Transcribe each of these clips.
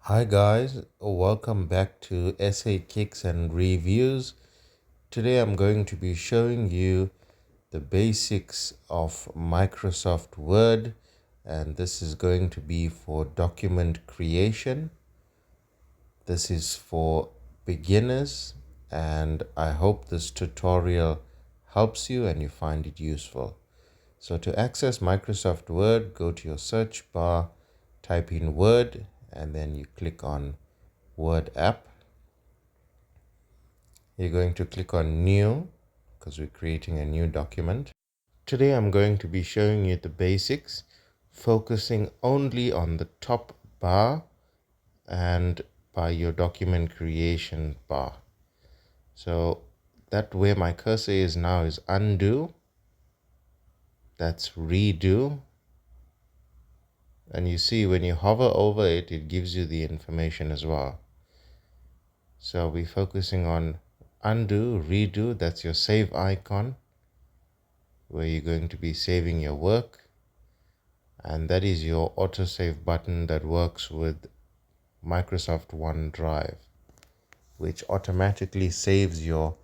Hi guys, welcome back to SA Kicks and Reviews. Today I'm going to be showing you the basics of Microsoft Word, and this is going to be for document creation. This is for beginners, and I hope this tutorial helps you and you find it useful. So to access Microsoft Word, go to your search bar, type in Word, and then you click on Word app. You're going to click on New because we're creating a new document. Today I'm going to be showing you the basics, focusing only on the top bar and by your document creation bar. So that where my cursor is now is undo, that's redo, and you see when you hover over it, it gives you the information as well. So we're focusing on undo, redo, that's your save icon, where you're going to be saving your work, and that is your autosave button that works with Microsoft OneDrive, which automatically saves your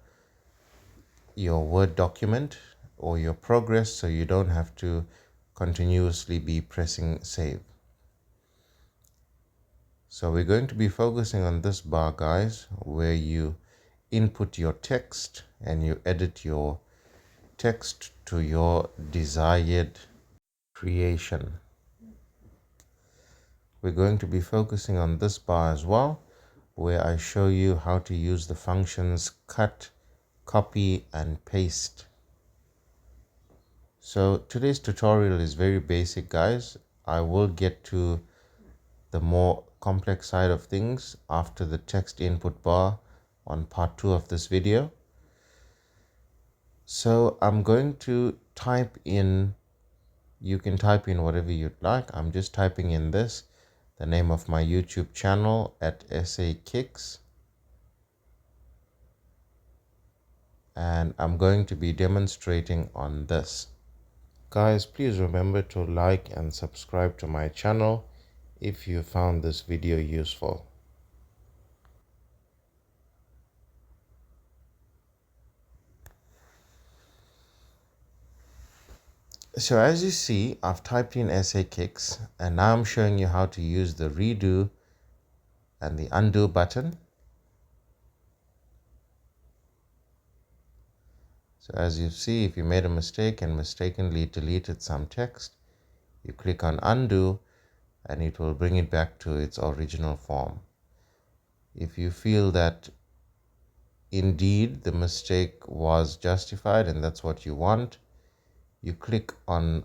Word document or your progress, so you don't have to continuously be pressing save. So we're going to be focusing on this bar, guys, where you input your text and you edit your text to your desired creation. We're going to be focusing on this bar as well, where I show you how to use the functions cut, copy, and paste. So today's tutorial is very basic, guys. I will get to the more complex side of things after the text input bar on part 2 of this video. So I'm going to type in, you can type in whatever you'd like. I'm just typing in this, the name of my YouTube channel at SA Kicks. And I'm going to be demonstrating on this. Guys, please remember to like and subscribe to my channel if you found this video useful. So as you see, I've typed in SA Kicks, and now I'm showing you how to use the redo and the undo button. So as you see, if you made a mistake and mistakenly deleted some text, you click on undo and it will bring it back to its original form. If you feel that indeed the mistake was justified and that's what you want, you click on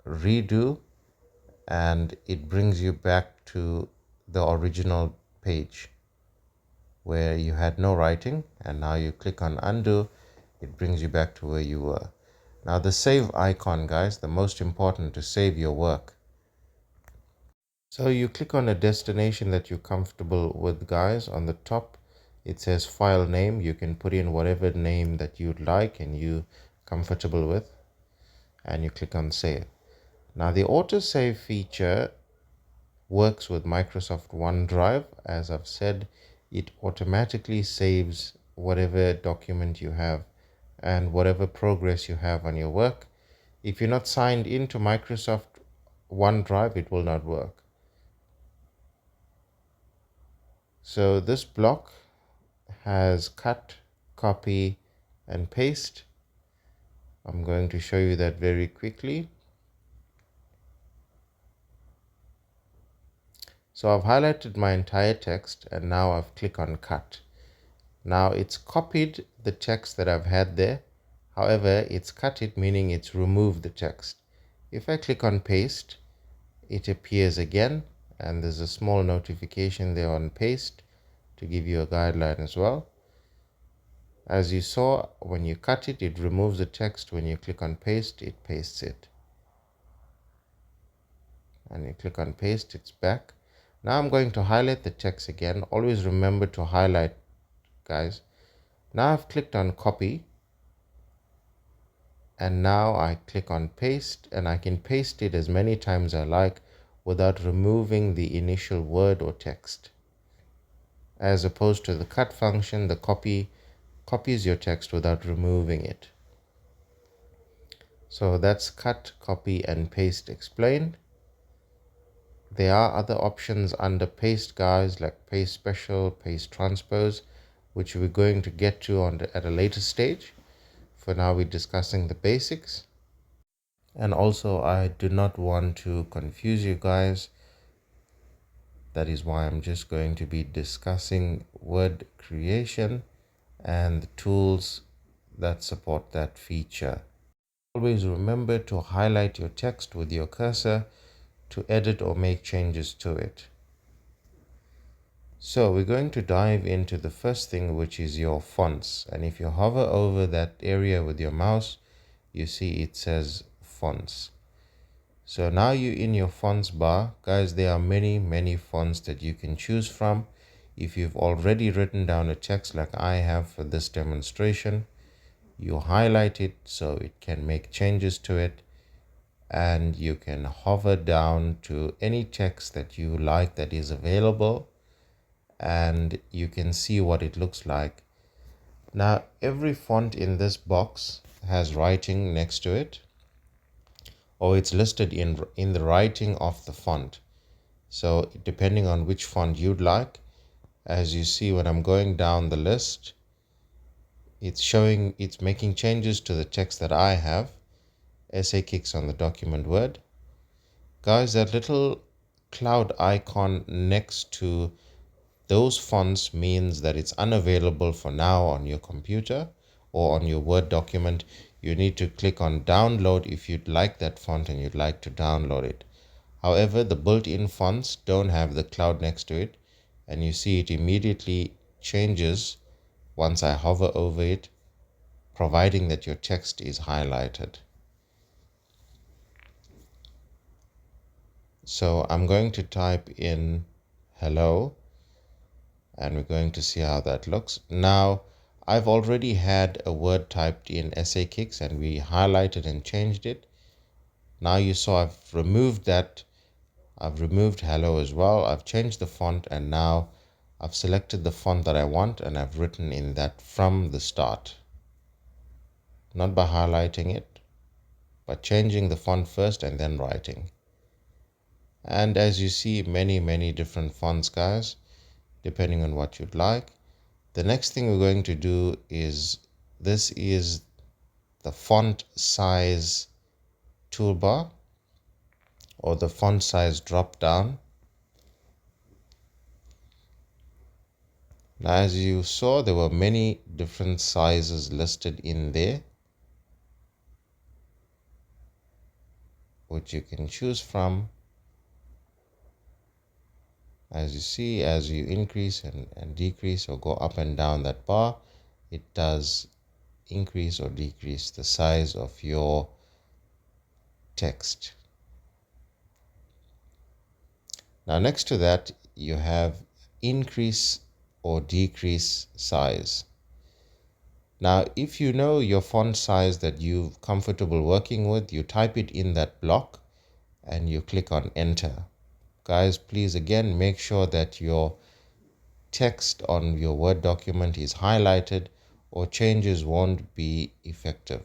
redo and it brings you back to the original page where you had no writing, and now you click on undo, it brings you back to where you were. Now the save icon, guys, the most important to save your work. So you click on a destination that you're comfortable with, guys. On the top it says file name. You can put in whatever name that you'd like and you comfortable with, and you click on save. Now the autosave feature works with Microsoft OneDrive. As I've said, it automatically saves whatever document you have and whatever progress you have on your work. If you're not signed into Microsoft OneDrive, it will not work. So this block has cut, copy, and paste. I'm going to show you that very quickly. So I've highlighted my entire text and now I've clicked on cut. Now it's copied the text that I've had there. However, it's cut it, meaning it's removed the text. If I click on paste, it appears again, and there's a small notification there on paste to give you a guideline as well. As you saw, when you cut it, it removes the text. When you click on paste, it pastes it. And you click on paste, it's back. Now I'm going to highlight the text again. Always remember to highlight, guys. Now I've clicked on copy, and now I click on paste, and I can paste it as many times as I like without removing the initial word or text. As opposed to the cut function, the copy copies your text without removing it. So that's cut, copy, and paste explained. There are other options under paste, guys, like paste special, paste transpose, which we're going to get to at a later stage. For now, we're discussing the basics. And also, I do not want to confuse you guys. That is why I'm just going to be discussing word creation and the tools that support that feature. Always remember to highlight your text with your cursor to edit or make changes to it. So we're going to dive into the first thing, which is your fonts. And if you hover over that area with your mouse, you see it says fonts. So now you're in your fonts bar. Guys, there are many fonts that you can choose from. If you've already written down a text like I have for this demonstration, you highlight it so it can make changes to it, and you can hover down to any text that you like that is available, and you can see what it looks like. Now, every font in this box has writing next to it, or it's listed in the writing of the font. So depending on which font you'd like, as you see when I'm going down the list, it's making changes to the text that I have. SA Kicks on the document Word. Guys, that little cloud icon next to those fonts means that it's unavailable for now on your computer or on your Word document. You need to click on download if you'd like that font and you'd like to download it. However, the built-in fonts don't have the cloud next to it, and you see it immediately changes once I hover over it, providing that your text is highlighted. So I'm going to type in hello, and we're going to see how that looks. Now, I've already had a word typed in SA Kicks and we highlighted and changed it. Now you saw I've removed that. I've removed hello as well. I've changed the font, and now I've selected the font that I want and I've written in that from the start. Not by highlighting it, but changing the font first and then writing. And as you see, many different fonts, guys, depending on what you'd like. The next thing we're going to do is, this is the font size toolbar, or the font size drop down. Now, as you saw, there were many different sizes listed in there, which you can choose from. As you see, as you increase and decrease or go up and down that bar, it does increase or decrease the size of your text. Now, next to that, you have increase or decrease size. Now, if you know your font size that you're comfortable working with, you type it in that block and you click on enter. Guys, please again make sure that your text on your Word document is highlighted, or changes won't be effective.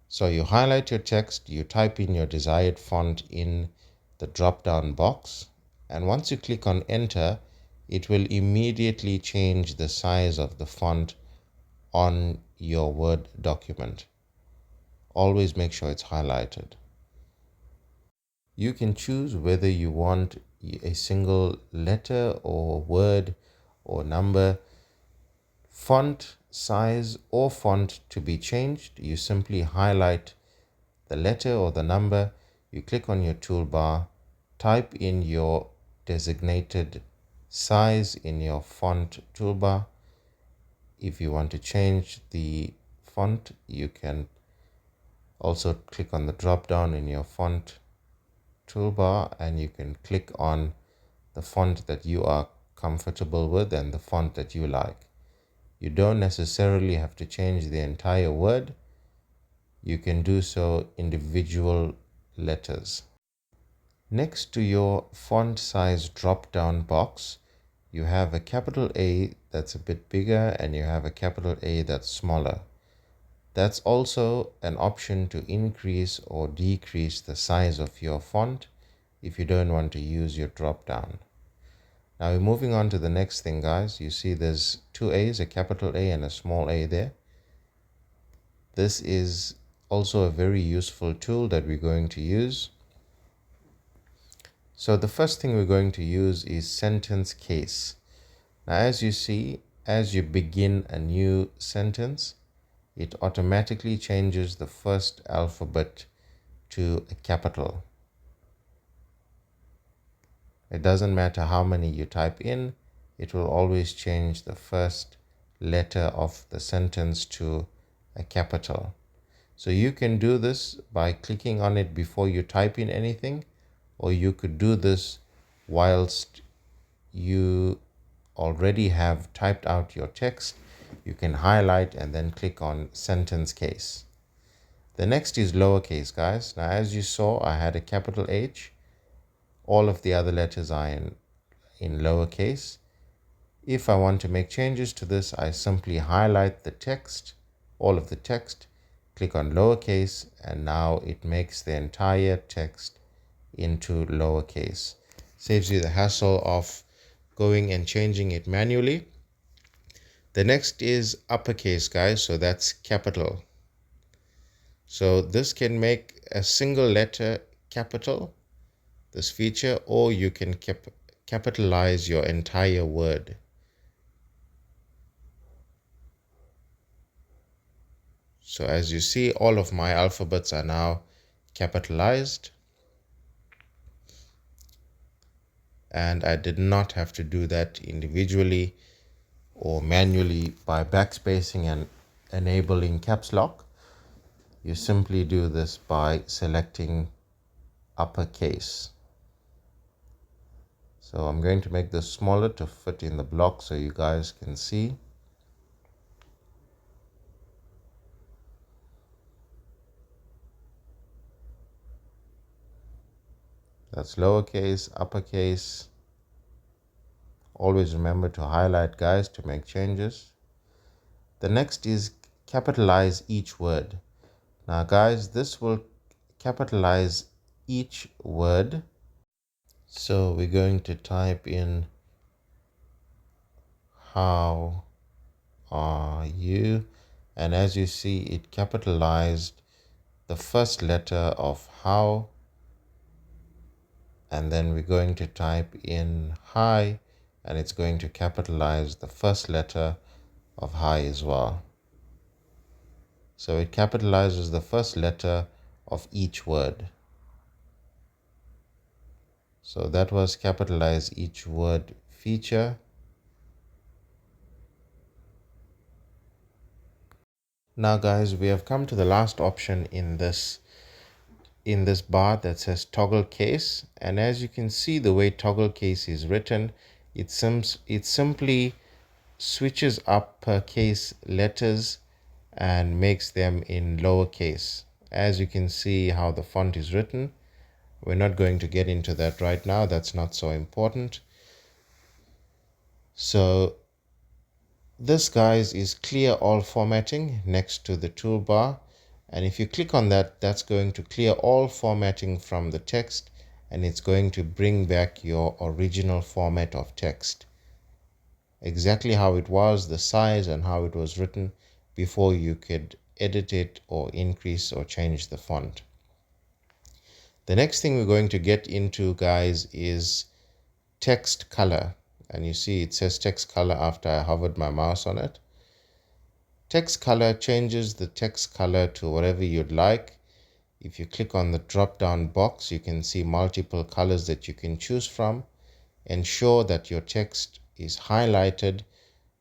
So you highlight your text, you type in your desired font in the drop down box, and once you click on enter, it will immediately change the size of the font on your Word document. Always make sure it's highlighted. You can choose whether you want a single letter or word or number, font size or font to be changed. You simply highlight the letter or the number, you click on your toolbar, type in your designated size in your font toolbar. If you want to change the font, you can also click on the drop down in your font toolbar, and you can click on the font that you are comfortable with and the font that you like. You don't necessarily have to change the entire word. you can do so individual letters. Next to your font size drop down box, you have a capital A that's a bit bigger and you have a capital A that's smaller. That's also an option to increase or decrease the size of your font if you don't want to use your drop down. Now we're moving on to the next thing, guys. You see there's two A's, a capital A and a small a there. This is also a very useful tool that we're going to use. So the first thing we're going to use is sentence case. Now as you see, as you begin a new sentence, it automatically changes the first alphabet to a capital. It doesn't matter how many you type in, it will always change the first letter of the sentence to a capital. So you can do this by clicking on it before you type in anything, or you could do this whilst you already have typed out your text. You can highlight and then click on sentence case. The next is lowercase, guys. Now as you saw, I had a capital H. All of the other letters are in lowercase. If I want to make changes to this, I simply highlight the text, all of the text, click on lowercase, and now it makes the entire text into lowercase. Saves you the hassle of going and changing it manually. The next is uppercase, guys, so that's capital. So this can make a single letter capital, this feature, or you can capitalize your entire word. So as you see, all of my alphabets are now capitalized. And I did not have to do that individually or manually by backspacing and enabling caps lock. You simply do this by selecting uppercase. So I'm going to make this smaller to fit in the block so you guys can see. That's lowercase, uppercase. Always remember to highlight, guys, to make changes. The next is capitalize each word. Now, guys, this will capitalize each word. So we're going to type in how are you, and as you see, it capitalized the first letter of how, and then we're going to type in hi, and it's going to capitalize the first letter of hi as well. So it capitalizes the first letter of each word. So that was capitalize each word feature. Now guys, we have come to the last option in this bar that says toggle case, and as you can see, the way toggle case is written, it simply switches uppercase letters and makes them in lowercase. As you can see how the font is written, we're not going to get into that right now, that's not so important. So this, guys, is clear all formatting next to the toolbar. And if you click on that, that's going to clear all formatting from the text, and it's going to bring back your original format of text. Exactly how it was, the size and how it was written before you could edit it or increase or change the font. The next thing we're going to get into, guys, is text color. And you see it says text color after I hovered my mouse on it. Text color changes the text color to whatever you'd like. If you click on the drop down box, you can see multiple colors that you can choose from. Ensure that your text is highlighted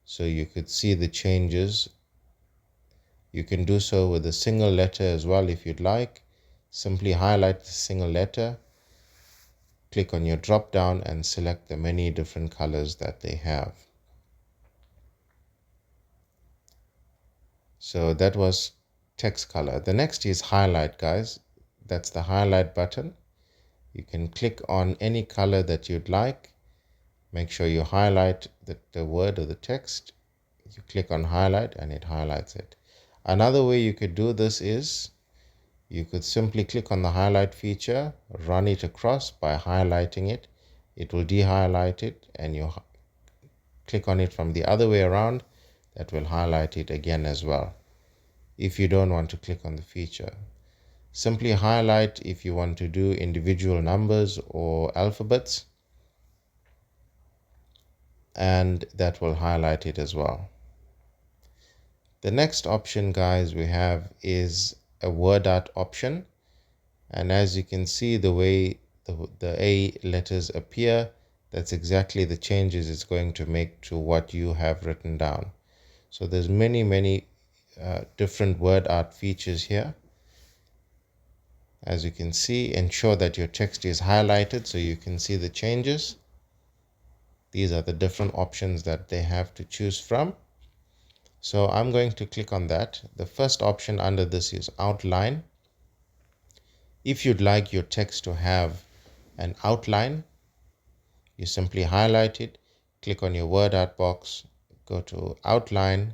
so you could see the changes. You can do so with a single letter as well if you'd like. Simply highlight the single letter, click on your drop down and select the many different colors that they have. So that was text color. The next is highlight, guys. That's the highlight button. You can click on any color that you'd like. Make sure you highlight the word or the text. You click on highlight and it highlights it. Another way you could do this is you could simply click on the highlight feature, run it across by highlighting it. It will de-highlight it, and you click on it from the other way around. That will highlight it again as well. If you don't want to click on the feature, simply highlight if you want to do individual numbers or alphabets, and that will highlight it as well. The next option, guys, we have is a word art option. And as you can see, the way the A letters appear, that's exactly the changes it's going to make to what you have written down. So there's many different word art features here. As you can see, ensure that your text is highlighted so you can see the changes. These are the different options that they have to choose from. So I'm going to click on that. The first option under this is outline. If you'd like your text to have an outline, you simply highlight it, click on your word art box, go to outline.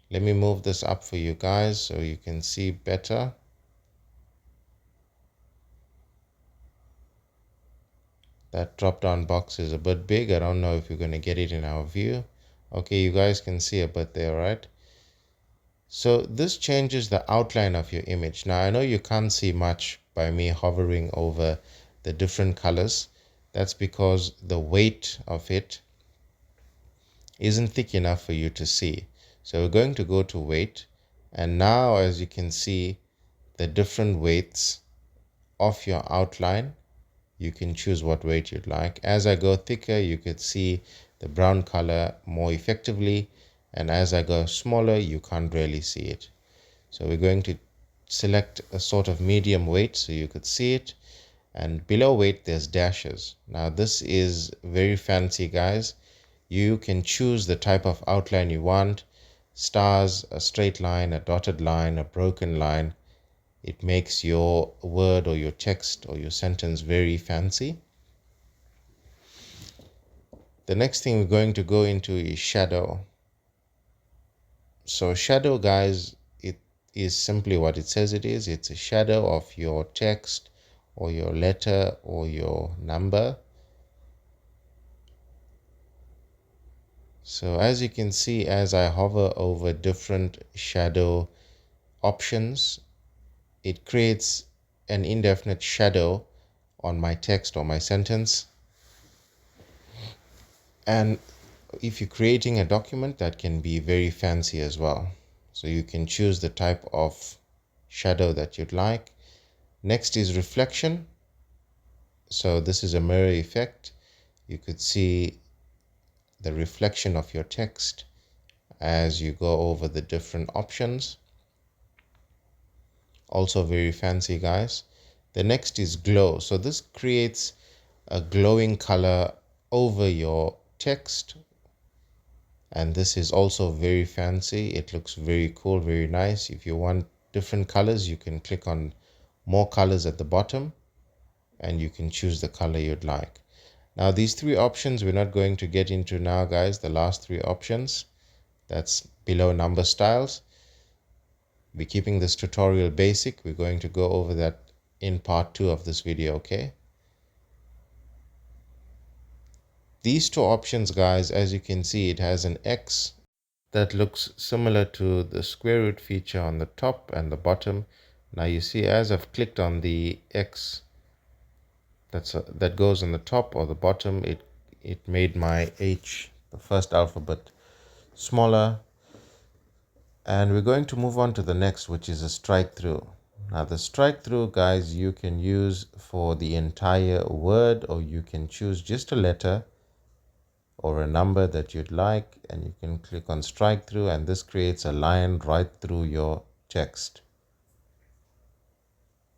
Let me move this up for you guys so you can see better. That drop down box is a bit big. I don't know if you're going to get it in our view. Okay, you guys can see a bit there, right? So this changes the outline of your image. Now I know you can't see much by me hovering over the different colors. That's because the weight of it isn't thick enough for you to see. So we're going to go to weight, and now as you can see the different weights of your outline, you can choose what weight you'd like. As I go thicker, you could see the brown color more effectively, and as I go smaller, you can't really see it. So we're going to select a sort of medium weight so you could see it, and below weight there's dashes. Now this is very fancy, guys. You can choose the type of outline you want: stars, a straight line, a dotted line, a broken line. It makes your word or your text or your sentence very fancy. The next thing we're going to go into is shadow. So shadow, guys, it is simply what it says it is. It's a shadow of your text or your letter or your number. So as you can see, as I hover over different shadow options, it creates an indefinite shadow on my text or my sentence. And if you're creating a document, that can be very fancy as well. So you can choose the type of shadow that you'd like. Next is reflection. So this is a mirror effect. You could see the reflection of your text as you go over the different options. Also very fancy, guys. The next is glow. So this creates a glowing color over your text, and this is also very fancy. It looks very cool, very nice. If you want different colors, you can click on more colors at the bottom and you can choose the color you'd like. Now these three options we're not going to get into now, guys. The last three options, that's below number styles. We're keeping this tutorial basic. We're going to go over that in part 2 of this video, okay? These two options, guys, as you can see, it has an X that looks similar to the square root feature on the top and the bottom. Now you see, as I've clicked on the X that goes on the top or the bottom, it made my H, the first alphabet, smaller. And we're going to move on to the next, which is a strike through. Now the strike through, guys, you can use for the entire word, or you can choose just a letter or a number that you'd like, and you can click on strike through, and this creates a line right through your text.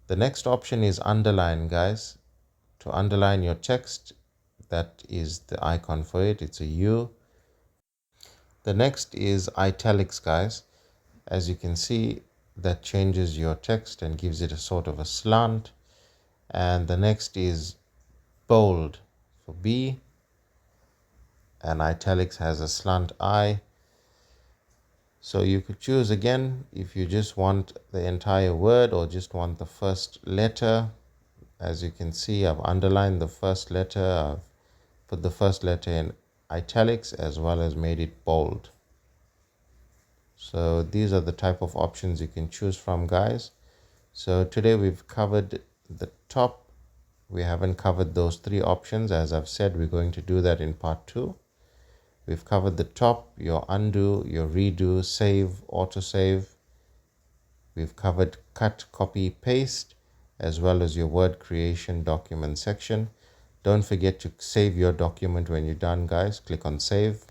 The next option is underline, guys. To underline your text, that is the icon for it. It's a U. The next is italics, guys. As you can see, that changes your text and gives it a sort of a slant. And the next is bold for B, and italics has a slant I. So you could choose again if you just want the entire word or just want the first letter. As you can see, I've underlined the first letter, I've put the first letter in italics as well as made it bold. So these are the type of options you can choose from, guys. So today we've covered the top. We haven't covered those three options. As I've said, we're going to do that in part 2. We've covered the top, your undo, your redo, save, autosave. We've covered cut, copy, paste, as well as your word creation document section. Don't forget to save your document when you're done, guys. Click on save.